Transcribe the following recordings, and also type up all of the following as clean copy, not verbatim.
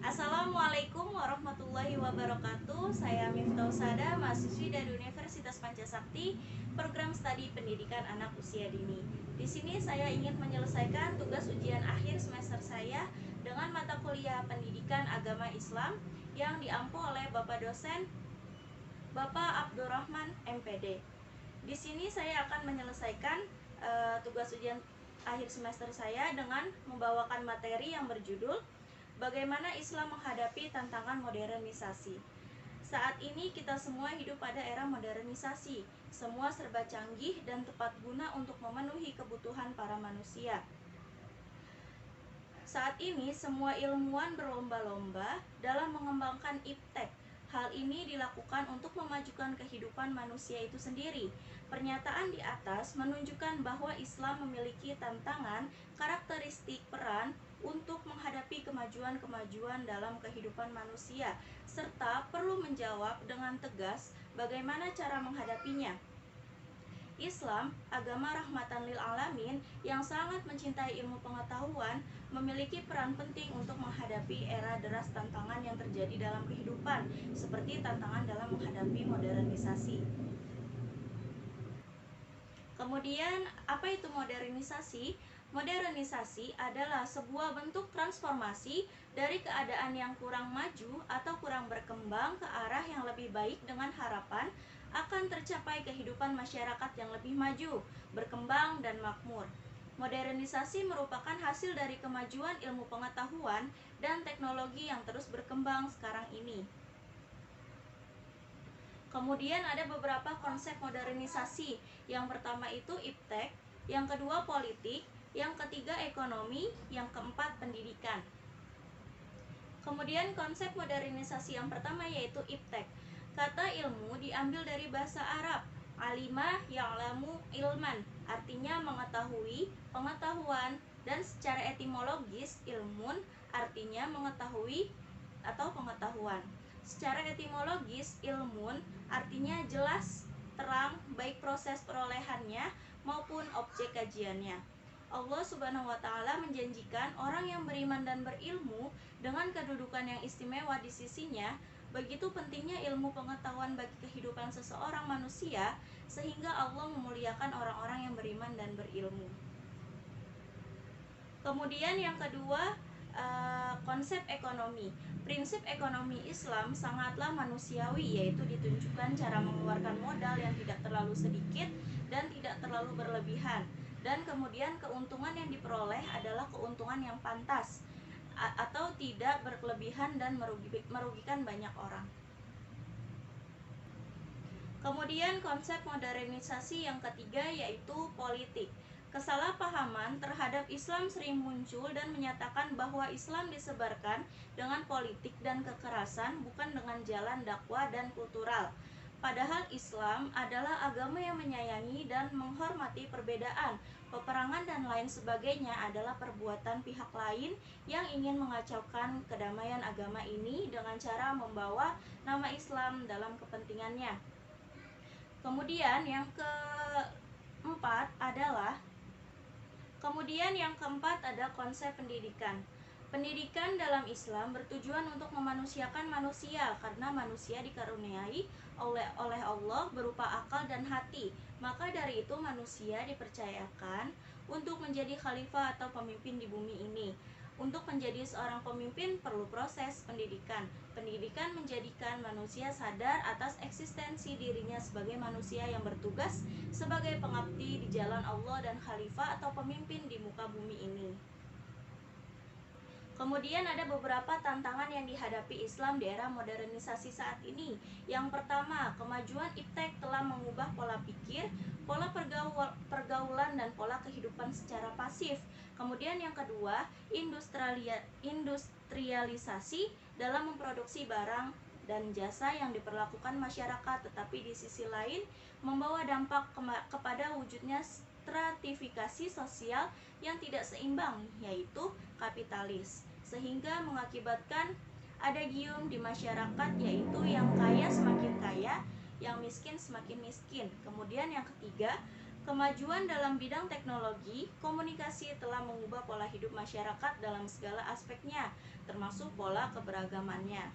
Assalamualaikum warahmatullahi wabarakatuh. Saya Miftausada, mahasiswi dari Universitas Pancasakti, program studi pendidikan anak usia dini. Di sini saya ingin menyelesaikan tugas ujian akhir semester saya dengan mata kuliah Pendidikan Agama Islam yang diampu oleh Bapak dosen Bapak Abdurrahman MPD. Di sini saya akan menyelesaikan tugas ujian akhir semester saya dengan membawakan materi yang berjudul Bagaimana Islam menghadapi tantangan modernisasi. Saat ini kita semua hidup pada era modernisasi. Semua serba canggih dan tepat guna untuk memenuhi kebutuhan para manusia. Saat ini semua ilmuwan berlomba-lomba dalam mengembangkan iptek. Hal ini dilakukan untuk memajukan kehidupan manusia itu sendiri. Pernyataan di atas menunjukkan bahwa Islam memiliki tantangan, karakteristik peran untuk menghadapi kemajuan-kemajuan dalam kehidupan manusia, serta perlu menjawab dengan tegas bagaimana cara menghadapinya. Islam, agama rahmatan lil alamin yang sangat mencintai ilmu pengetahuan, memiliki peran penting untuk menghadapi era deras tantangan yang terjadi dalam kehidupan, seperti tantangan dalam menghadapi modernisasi. Kemudian, apa itu modernisasi? Modernisasi adalah sebuah bentuk transformasi dari keadaan yang kurang maju atau kurang berkembang ke arah yang lebih baik dengan harapan akan tercapai kehidupan masyarakat yang lebih maju, berkembang, dan makmur. Modernisasi merupakan hasil dari kemajuan ilmu pengetahuan dan teknologi yang terus berkembang sekarang ini. Kemudian ada beberapa konsep modernisasi. Yang pertama itu iptek, yang kedua politik, yang ketiga ekonomi, yang keempat pendidikan. Kemudian konsep modernisasi yang pertama yaitu iptek. Kata ilmu diambil dari bahasa Arab, alima ya'lamu ilman, artinya mengetahui, pengetahuan, dan secara etimologis ilmun artinya mengetahui atau pengetahuan. Secara etimologis ilmun artinya jelas, terang, baik proses perolehannya maupun objek kajiannya. Allah Subhanahu wa Ta'ala menjanjikan orang yang beriman dan berilmu dengan kedudukan yang istimewa di sisinya. Begitu pentingnya ilmu pengetahuan bagi kehidupan seseorang manusia, sehingga Allah memuliakan orang-orang yang beriman dan berilmu. Kemudian yang kedua, konsep ekonomi. Prinsip ekonomi Islam sangatlah manusiawi, yaitu ditunjukkan cara mengeluarkan modal yang tidak terlalu sedikit dan tidak terlalu berlebihan. Dan kemudian keuntungan yang diperoleh adalah keuntungan yang pantas atau tidak berkelebihan dan merugikan banyak orang. Kemudian konsep modernisasi yang ketiga yaitu politik. Kesalahpahaman terhadap Islam sering muncul dan menyatakan bahwa Islam disebarkan dengan politik dan kekerasan, bukan dengan jalan dakwah dan kultural. Padahal Islam adalah agama yang menyayangi dan menghormati perbedaan. Peperangan dan lain sebagainya adalah perbuatan pihak lain yang ingin mengacaukan kedamaian agama ini dengan cara membawa nama Islam dalam kepentingannya. Kemudian yang keempat ada konsep pendidikan. Pendidikan dalam Islam bertujuan untuk memanusiakan manusia karena manusia dikaruniai oleh Allah berupa akal dan hati. Maka dari itu manusia dipercayakan untuk menjadi khalifah atau pemimpin di bumi ini. Untuk menjadi seorang pemimpin perlu proses pendidikan. Pendidikan menjadikan manusia sadar atas eksistensi dirinya sebagai manusia yang bertugas sebagai pengabdi di jalan Allah dan khalifah atau pemimpin di muka bumi ini. Kemudian ada beberapa tantangan yang dihadapi Islam di era modernisasi saat ini. Yang pertama, kemajuan iptek telah mengubah pola pikir, pola pergaulan dan pola kehidupan secara pasif. Kemudian yang kedua, industrialisasi dalam memproduksi barang dan jasa yang diperlakukan masyarakat, tetapi di sisi lain membawa dampak kepada wujudnya stratifikasi sosial yang tidak seimbang, yaitu kapitalis, sehingga mengakibatkan adagium di masyarakat, yaitu yang kaya semakin kaya, yang miskin semakin miskin. Kemudian yang ketiga, Kemajuan dalam bidang teknologi, komunikasi telah mengubah pola hidup masyarakat dalam segala aspeknya, termasuk pola keberagamannya.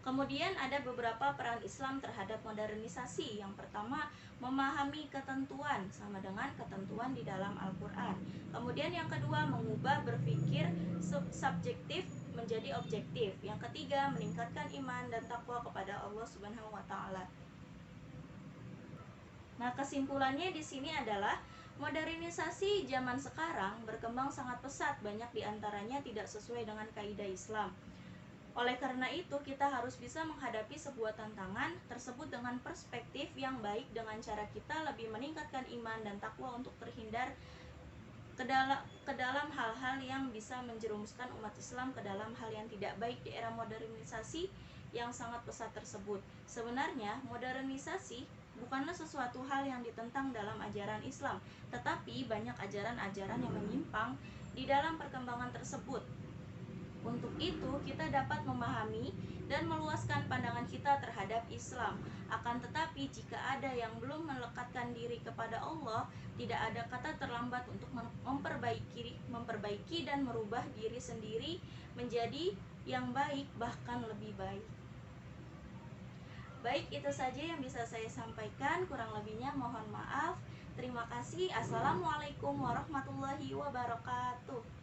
Kemudian ada beberapa peran Islam terhadap modernisasi. Yang pertama, memahami ketentuan sama dengan ketentuan di dalam Al-Quran. Kemudian yang kedua, mengubah berpikir subjektif menjadi objektif. Yang ketiga, meningkatkan iman dan takwa kepada Allah Subhanahu wa taala. Nah, kesimpulannya di sini adalah modernisasi zaman sekarang berkembang sangat pesat, banyak diantaranya tidak sesuai dengan kaidah Islam. Oleh karena itu, kita harus bisa menghadapi sebuah tantangan tersebut dengan perspektif yang baik, dengan cara kita lebih meningkatkan iman dan takwa untuk terhindar ke dalam hal-hal yang bisa menjerumuskan umat Islam ke dalam hal yang tidak baik di era modernisasi yang sangat pesat tersebut. Sebenarnya, modernisasi bukanlah sesuatu hal yang ditentang dalam ajaran Islam, tetapi banyak ajaran-ajaran yang menyimpang di dalam perkembangan tersebut. Untuk itu, kita dapat memahami dan meluaskan pandangan kita terhadap Islam. Akan tetapi, jika ada yang belum melekatkan diri kepada Allah, tidak ada kata terlambat untuk memperbaiki dan merubah diri sendiri menjadi yang baik, bahkan lebih baik. Baik, itu saja yang bisa saya sampaikan. Kurang lebihnya mohon maaf. Terima kasih. Assalamualaikum warahmatullahi wabarakatuh.